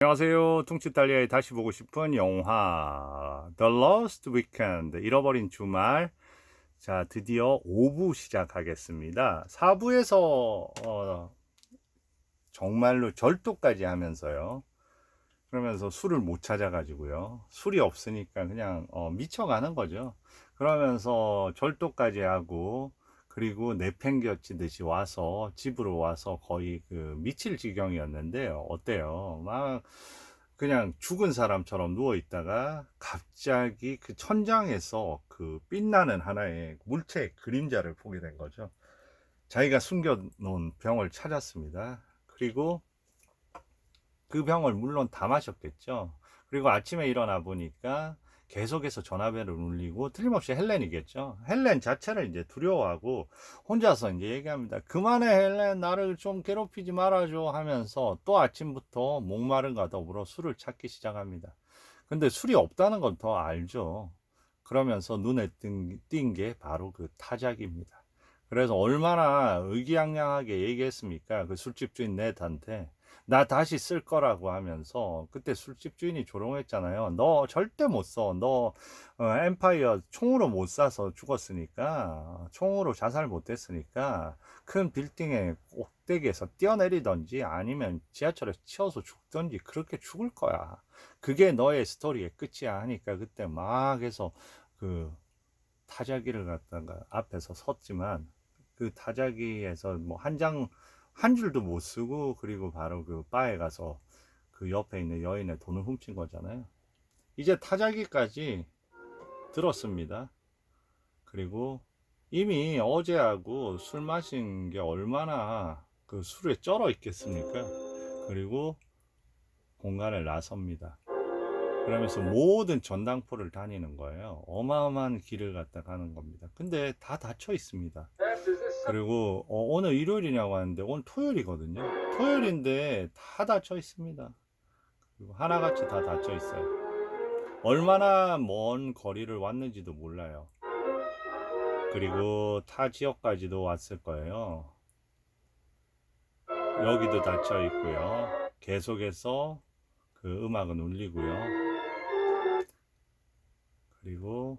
안녕하세요. 퉁치탈리아의 다시 보고 싶은 영화 The Lost Weekend, 잃어버린 주말. 자, 드디어 5부 시작하겠습니다. 4부에서 정말로 절도까지 하면서요. 그러면서 술을 못 찾아가지고요. 술이 없으니까 그냥 미쳐가는 거죠. 그러면서 절도까지 하고, 그리고 내팽겨치듯이 와서 집으로 와서 거의 그 미칠 지경이었는데요. 어때요? 막 그냥 죽은 사람처럼 누워 있다가 갑자기 그 천장에서 그 빛나는 하나의 물체의 그림자를 보게 된 거죠. 자기가 숨겨놓은 병을 찾았습니다. 그리고 그 병을 물론 다 마셨겠죠. 그리고 아침에 일어나 보니까 계속해서 전화벨을 울리고, 틀림없이 헬렌이겠죠. 헬렌 자체를 이제 두려워하고 혼자서 이제 얘기합니다. 그만해 헬렌, 나를 좀 괴롭히지 말아줘 하면서 또 아침부터 목마름과 더불어 술을 찾기 시작합니다. 근데 술이 없다는 건 더 알죠. 그러면서 눈에 띈 게 바로 그 타작입니다. 그래서 얼마나 의기양양하게 얘기했습니까? 그 술집 주인 넷한테 나 다시 쓸 거라고 하면서. 그때 술집 주인이 조롱했잖아요. 너 절대 못 써. 너 엠파이어 총으로 못 쏴서 죽었으니까, 총으로 자살 못 했으니까 큰 빌딩의 꼭대기에서 뛰어내리던지 아니면 지하철에 치여서 죽던지 그렇게 죽을 거야. 그게 너의 스토리의 끝이야 하니까, 그때 막 해서 그 타자기를 갖다가 앞에서 섰지만, 그 타자기에서 뭐 한 줄도 못 쓰고, 그리고 바로 그 바에 가서 그 옆에 있는 여인의 돈을 훔친 거잖아요. 이제 타자기까지 들었습니다. 그리고 이미 어제하고 술 마신 게 얼마나 그 술에 쩔어 있겠습니까? 그리고 공간을 나섭니다. 그러면서 모든 전당포를 다니는 거예요. 어마어마한 길을 갖다 가는 겁니다. 근데 다 닫혀 있습니다. 그리고 오늘 일요일이냐고 하는데 오늘 토요일이거든요. 토요일인데 다 닫혀 있습니다. 그리고 하나같이 다 닫혀 있어요. 얼마나 먼 거리를 왔는지도 몰라요. 그리고 타 지역까지도 왔을 거예요. 여기도 닫혀 있고요. 계속해서 그 음악은 울리고요. 그리고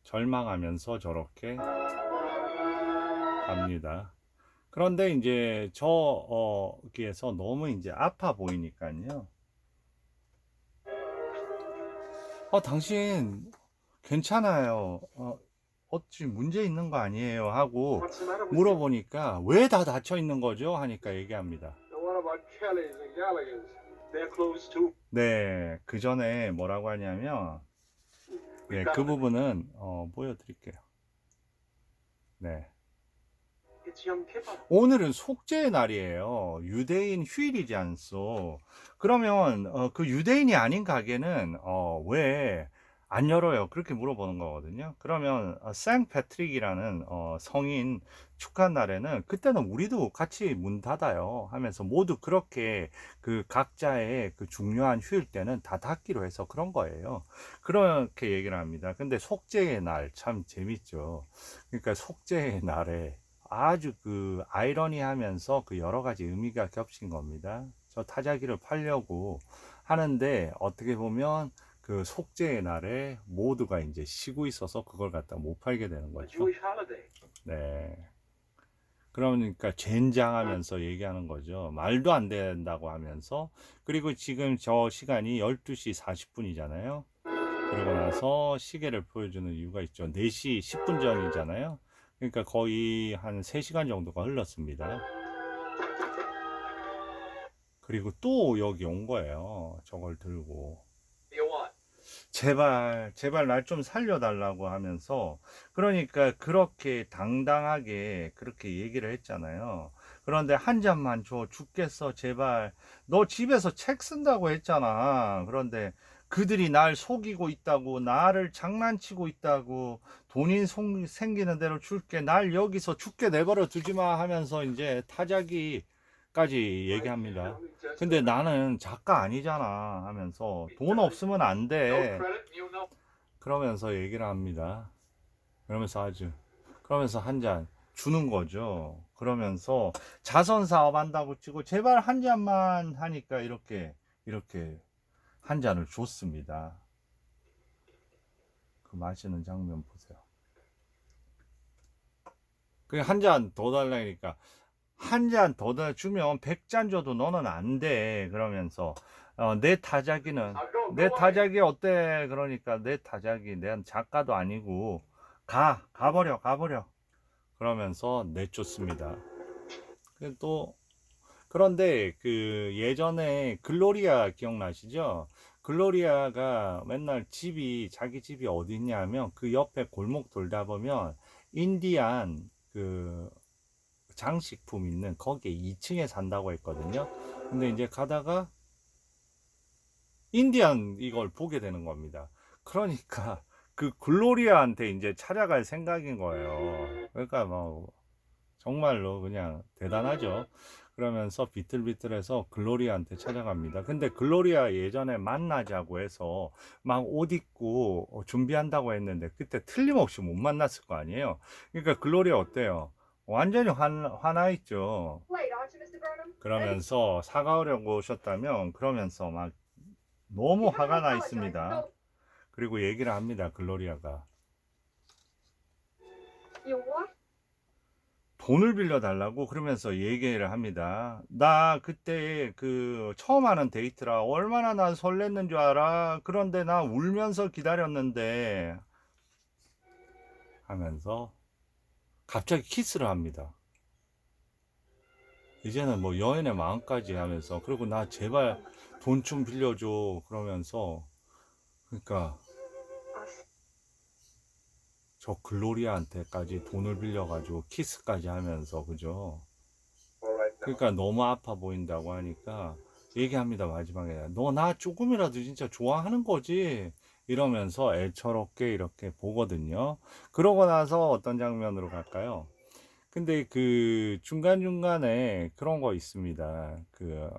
절망하면서 저렇게 갑니다. 그런데 이제 저기에서 너무 이제 아파 보이니까요. 당신 괜찮아요. 어찌 문제 있는 거 아니에요? 하고 물어보니까 왜 다 닫혀 있는 거죠? 하니까 얘기합니다. 네, 그 전에 뭐라고 하냐면, 네, 그 부분은 보여드릴게요. 네. 오늘은 속죄의 날이에요. 유대인 휴일이지 않소. 그러면 그 유대인이 아닌 가게는 왜 안 열어요? 그렇게 물어보는 거거든요. 그러면 생 패트릭이라는 성인 축하 날에는, 그때는 우리도 같이 문 닫아요 하면서, 모두 그렇게 그 각자의 그 중요한 휴일 때는 다 닫기로 해서 그런 거예요. 그렇게 얘기를 합니다. 근데 속죄의 날 참 재밌죠. 그러니까 속죄의 날에 아주 그 아이러니하면서 그 여러 가지 의미가 겹친 겁니다. 저 타자기를 팔려고 하는데, 어떻게 보면 그 속죄의 날에 모두가 이제 쉬고 있어서 그걸 갖다 못 팔게 되는 거죠. 네. 그러니까 젠장하면서 얘기하는 거죠. 말도 안 된다고 하면서. 그리고 지금 저 시간이 12시 40분이잖아요. 그러고 나서 시계를 보여주는 이유가 있죠. 4시 10분 전이잖아요. 그러니까 거의 한 3시간 정도가 흘렀습니다. 그리고 또 여기 온 거예요. 저걸 들고. 제발, 제발 날 좀 살려달라고 하면서, 그러니까 그렇게 당당하게 그렇게 얘기를 했잖아요. 그런데 한 잔만 줘, 죽겠어, 제발. 너 집에서 책 쓴다고 했잖아. 그런데 그들이 날 속이고 있다고, 나를 장난치고 있다고, 돈이 생기는 대로 줄게, 날 여기서 죽게 내버려 두지 마 하면서 이제 타자기까지 얘기합니다. 근데 나는 작가 아니잖아 하면서, 돈 없으면 안 돼. 그러면서 얘기를 합니다. 그러면서 한 잔 주는 거죠. 그러면서 자선 사업 한다고 치고 제발 한 잔만 하니까 이렇게 이렇게 한 잔을 줬습니다. 그 마시는 장면 보세요. 그냥 한 잔 더 달라니까 한 잔 더 주면 100잔 줘도 너는 안 돼. 그러면서 내 타자기는 내 타자기 어때? 그러니까 내 타자기 내 작가도 아니고 가버려 그러면서 내쫓습니다. 또 그런데 그 예전에 글로리아 기억나시죠? 글로리아가 맨날 자기 집이 어디 있냐면 그 옆에 골목 돌다 보면 인디안 그 장식품 있는 거기에 2층에 산다고 했거든요. 근데 이제 가다가 인디안 이걸 보게 되는 겁니다. 그러니까 그 글로리아한테 이제 찾아갈 생각인 거예요. 그러니까 뭐 정말로 그냥 대단하죠. 그러면서 비틀비틀해서 글로리아한테 찾아갑니다. 근데 글로리아 예전에 만나자고 해서 막 옷 입고 준비한다고 했는데 그때 틀림없이 못 만났을 거 아니에요. 그러니까 글로리아 어때요? 완전히 화나 있죠. 그러면서 사과하려고 오셨다면 그러면서 막 너무 화가 나 있습니다. 그리고 얘기를 합니다. 글로리아가 돈을 빌려 달라고 그러면서 얘기를 합니다. 나 그때 그 처음 하는 데이트라 얼마나 난 설렜는 줄 알아. 그런데 나 울면서 기다렸는데 하면서 갑자기 키스를 합니다. 이제는 뭐 여인의 마음까지 하면서 그리고 나 제발 돈 좀 빌려줘 그러면서 그러니까 저 글로리아한테까지 돈을 빌려가지고 키스까지 하면서 그죠? 그러니까 너무 아파 보인다고 하니까 얘기합니다. 마지막에 너 나 조금이라도 진짜 좋아하는 거지? 이러면서 애처롭게 이렇게 보거든요. 그러고 나서 어떤 장면으로 갈까요? 근데 그 중간중간에 그런 거 있습니다. 그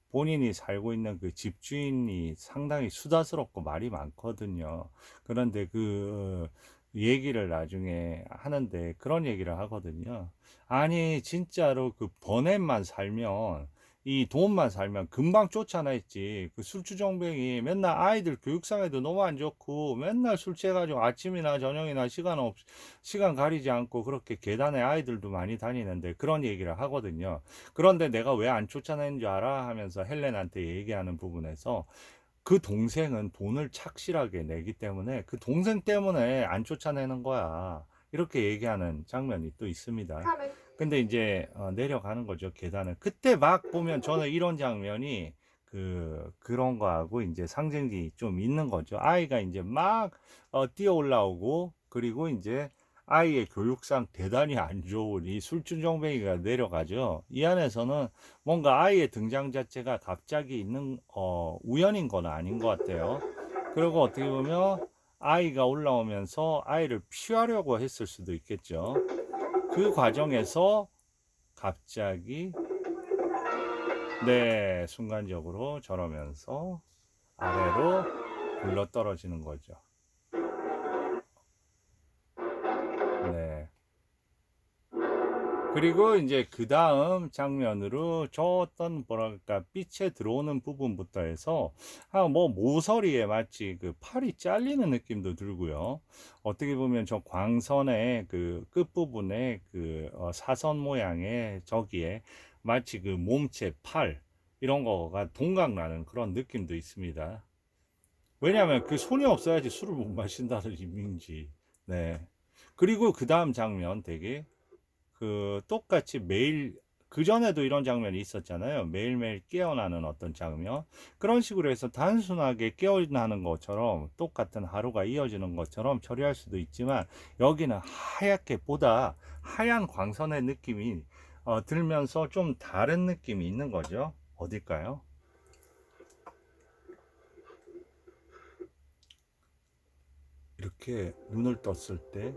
본인이 살고 있는 그 집주인이 상당히 수다스럽고 말이 많거든요. 그런데 그 얘기를 나중에 하는데 그런 얘기를 하거든요. 아니, 진짜로 그 번엔만 살면 이 돈만 살면 금방 쫓아냈지. 그 술주정뱅이 맨날 아이들 교육상에도 너무 안 좋고 맨날 술 취해가지고 아침이나 저녁이나 시간 가리지 않고 그렇게 계단에 아이들도 많이 다니는데 그런 얘기를 하거든요. 그런데 내가 왜 안 쫓아내는 줄 알아? 하면서 헬렌한테 얘기하는 부분에서 그 동생은 돈을 착실하게 내기 때문에 그 동생 때문에 안 쫓아내는 거야. 이렇게 얘기하는 장면이 또 있습니다. 근데 이제 내려가는 거죠, 계단을. 그때 막 보면 저는 이런 장면이 그런 거하고 이제 상징이 좀 있는 거죠. 아이가 이제 막 뛰어 올라오고 그리고 이제 아이의 교육상 대단히 안 좋은 이 술주정뱅이가 내려가죠. 이 안에서는 뭔가 아이의 등장 자체가 갑자기 있는 우연인 건 아닌 것 같아요. 그리고 어떻게 보면 아이가 올라오면서 아이를 피하려고 했을 수도 있겠죠. 그 과정에서 갑자기 네 순간적으로 저러면서 아래로 굴러 떨어지는 거죠. 네. 그리고 이제 그 다음 장면으로 저 어떤 뭐랄까 빛에 들어오는 부분부터 해서 뭐 모서리에 마치 그 팔이 잘리는 느낌도 들고요. 어떻게 보면 저 광선의 그 끝부분에 그 사선 모양의 저기에 마치 그 몸체 팔 이런 거가 동각나는 그런 느낌도 있습니다. 왜냐하면 그 손이 없어야지 술을 못 마신다는 의미인지. 네. 그리고 그 다음 장면 되게 그 똑같이 매일 그전에도 이런 장면이 있었잖아요. 매일매일 깨어나는 어떤 장면. 그런 식으로 해서 단순하게 깨어나는 것처럼 똑같은 하루가 이어지는 것처럼 처리할 수도 있지만 여기는 하얗게 보다 하얀 광선의 느낌이 들면서 좀 다른 느낌이 있는 거죠. 어딜까요? 이렇게 눈을 떴을 때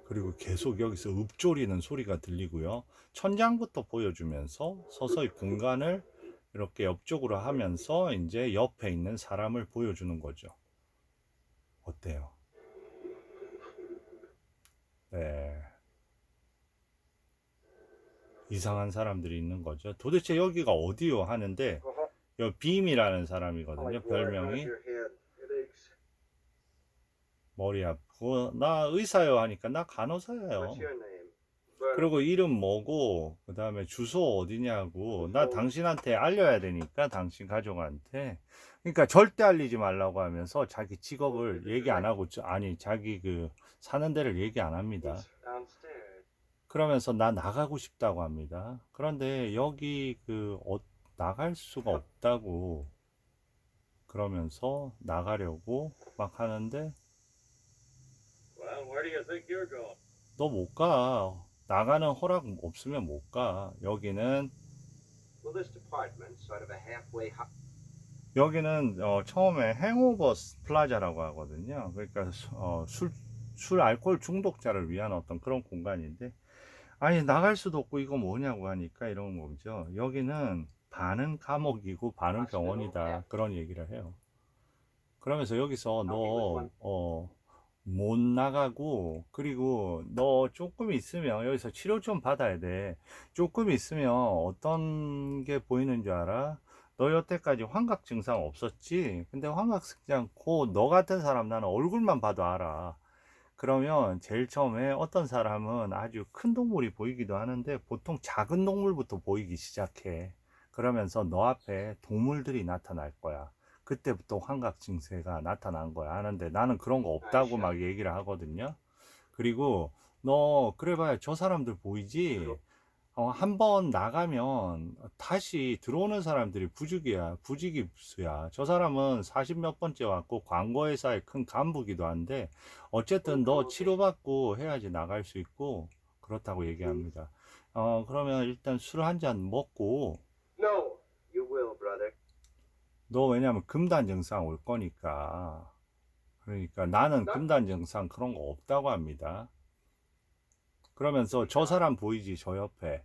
그리고 계속 여기서 읊조리는 소리가 들리고요. 천장부터 보여주면서 서서히 공간을 이렇게 옆쪽으로 하면서 이제 옆에 있는 사람을 보여주는 거죠. 어때요? 네. 이상한 사람들이 있는 거죠. 도대체 여기가 어디요? 하는데 요 빔이라는 사람이거든요. 별명이. 머리 아프고 나 의사요 하니까 나 간호사예요. 그리고 이름 뭐고 그 다음에 주소 어디냐고 나 당신한테 알려야 되니까 당신 가족한테. 그러니까 절대 알리지 말라고 하면서 자기 직업을 얘기 안 하고 아니 자기 그 사는 데를 얘기 안 합니다. 그러면서 나 나가고 싶다고 합니다. 그런데 여기 나갈 수가 없다고 그러면서 나가려고 막 하는데 너 못 가. 나가는 허락 없으면 못 가. 여기는 처음에 행오버 플라자라고 하거든요. 그러니까 술 알코올 중독자를 위한 어떤 그런 공간인데 아니 나갈 수도 없고 이거 뭐냐고 하니까 이런 거죠. 여기는 반은 감옥이고 반은 병원이다 그런 얘기를 해요. 그러면서 여기서 너 못 나가고 그리고 너 조금 있으면 여기서 치료 좀 받아야 돼. 조금 있으면 어떤 게 보이는 줄 알아? 너 여태까지 환각 증상 없었지? 근데 환각 증상 너 같은 사람 나는 얼굴만 봐도 알아. 그러면 제일 처음에 어떤 사람은 아주 큰 동물이 보이기도 하는데 보통 작은 동물부터 보이기 시작해. 그러면서 너 앞에 동물들이 나타날 거야. 그때부터 환각 증세가 나타난 거야 하는데 나는 그런 거 없다고 막 얘기를 하거든요. 그리고 너 그래봐야 저 사람들 보이지? 한번 나가면 다시 들어오는 사람들이 부지기수야. 저 사람은 40 몇 번째 왔고 광고회사의 큰 간부기도 한데 어쨌든 너 치료받고 해야지 나갈 수 있고 그렇다고 얘기합니다. 그러면 일단 술 한 잔 먹고 너 왜냐면 금단 증상 올 거니까 그러니까 나는 금단 증상 그런 거 없다고 합니다. 그러면서 저 사람 보이지 저 옆에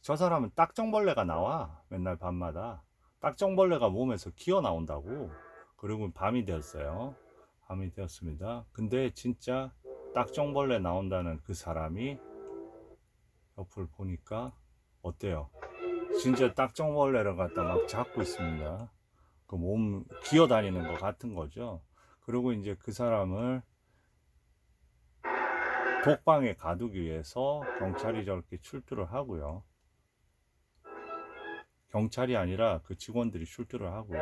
저 사람은 딱정벌레가 나와 맨날 밤마다 딱정벌레가 몸에서 기어 나온다고. 그리고 밤이 되었어요. 밤이 되었습니다. 근데 진짜 딱정벌레 나온다는 그 사람이 옆을 보니까 어때요? 진짜 딱정벌레를 갖다 막 잡고 있습니다. 그 몸 기어 다니는 것 같은 거죠. 그리고 이제 그 사람을 독방에 가두기 위해서 경찰이 저렇게 출두를 하고요. 경찰이 아니라 그 직원들이 출두를 하고요.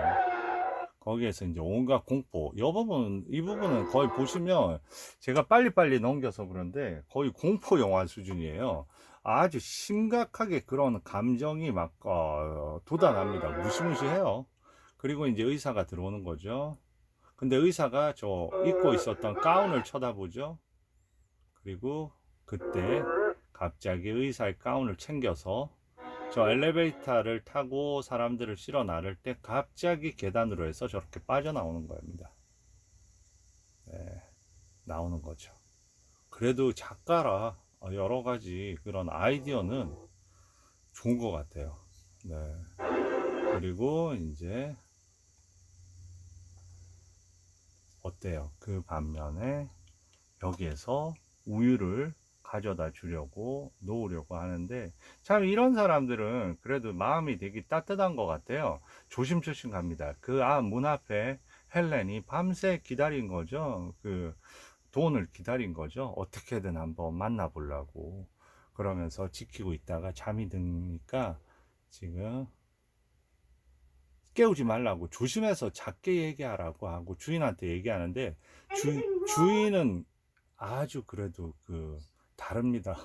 거기에서 이제 온갖 공포. 이 부분은 거의 보시면 제가 빨리빨리 넘겨서 그런데 거의 공포 영화 수준이에요. 아주 심각하게 그런 감정이 막 돋아납니다. 무시무시해요. 그리고 이제 의사가 들어오는 거죠. 근데 의사가 저 입고 있었던 가운을 쳐다보죠. 그리고 그때 갑자기 의사의 가운을 챙겨서 저 엘리베이터를 타고 사람들을 실어 나를 때 갑자기 계단으로 해서 저렇게 빠져나오는 겁니다. 네, 나오는 거죠. 그래도 작가라 여러 가지 그런 아이디어는 좋은 것 같아요. 네. 그리고 이제 어때요? 그 반면에 여기에서 우유를 가져다 주려고 놓으려고 하는데 참 이런 사람들은 그래도 마음이 되게 따뜻한 것 같아요. 조심조심 갑니다. 그 문 앞에 헬렌이 밤새 기다린 거죠. 그 돈을 기다린 거죠. 어떻게든 한번 만나보려고 그러면서 지키고 있다가 잠이 드니까 지금 깨우지 말라고 조심해서 작게 얘기하라고 하고 주인한테 얘기하는데 주인은 아주 그래도 다릅니다.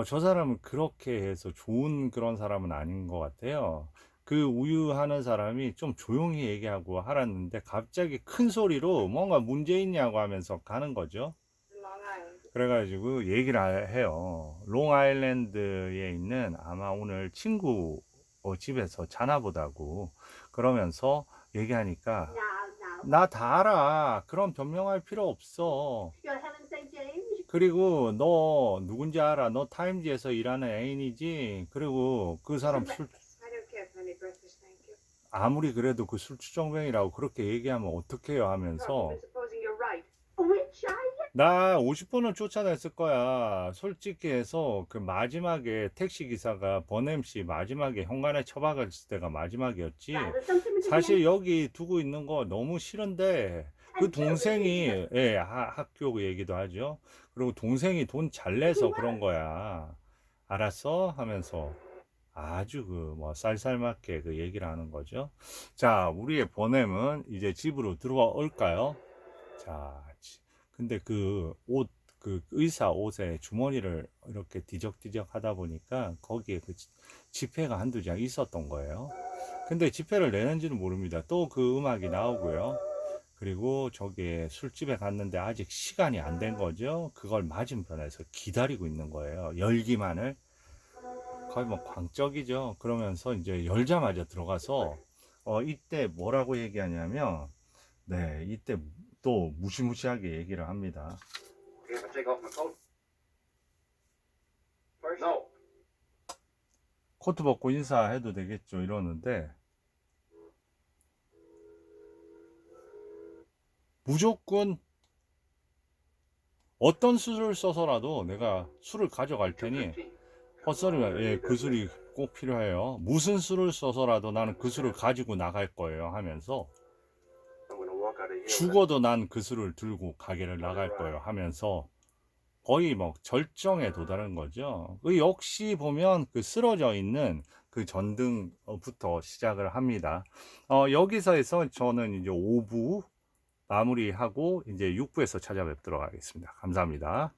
저 사람은 그렇게 해서 좋은 그런 사람은 아닌 것 같아요. 그 우유 하는 사람이 좀 조용히 얘기하고 하라는데 갑자기 큰 소리로 뭔가 문제 있냐고 하면서 가는 거죠. 그래가지고 얘기를 해요. 롱아일랜드에 있는 아마 오늘 친구 집에서 자나 보다고 그러면서 얘기하니까 나 다 알아. 그럼 변명할 필요 없어. 그리고 너 누군지 알아. 너 타임즈에서 일하는 애인이지. 그리고 그 사람 아무리 그래도 그 술주정뱅이라고 그렇게 얘기하면 어떡해요 하면서 나 50분은 쫓아냈을 거야. 솔직히 해서 그 마지막에 택시 기사가 버넴 씨 마지막에 현관에 처박았을 때가 마지막이었지. 사실 여기 두고 있는 거 너무 싫은데 그 동생이 예, 학교 얘기도 하죠. 그리고 동생이 돈 잘 내서 그런 거야. 알았어? 하면서 아주 그 뭐 쌀쌀맞게 그 얘기를 하는 거죠. 자, 우리의 버넴은 이제 집으로 들어올까요? 자, 근데 그 옷, 그 의사 옷에 주머니를 이렇게 뒤적뒤적 하다 보니까 거기에 그 지폐가 한두 장 있었던 거예요. 근데 지폐를 내는지는 모릅니다. 또 그 음악이 나오고요. 그리고 저기에 술집에 갔는데 아직 시간이 안 된 거죠. 그걸 맞은편에서 기다리고 있는 거예요. 열기만을. 거의 뭐 광적이죠. 그러면서 이제 열자마자 들어가서 이때 뭐라고 얘기하냐면 네, 이때 또 무시무시하게 얘기를 합니다. If I take off my coat first? No. 코트 벗고 인사해도 되겠죠 이러는데 무조건 어떤 수를 써서라도 내가 술을 가져갈 테니 215. 헛소리만 예, 그 술이 꼭 필요해요. 무슨 수를 써서라도 나는 그 술을 가지고 나갈 거예요 하면서 I'm gonna walk out of here. 죽어도 난 그 술을 들고 가게를 나갈 거예요 하면서 거의 뭐 절정에 도달한 거죠. 그 역시 보면 그 쓰러져 있는 그 전등부터 시작을 합니다. 여기서 해서 저는 이제 5부 마무리하고 이제 6부에서 찾아뵙도록 하겠습니다. 감사합니다.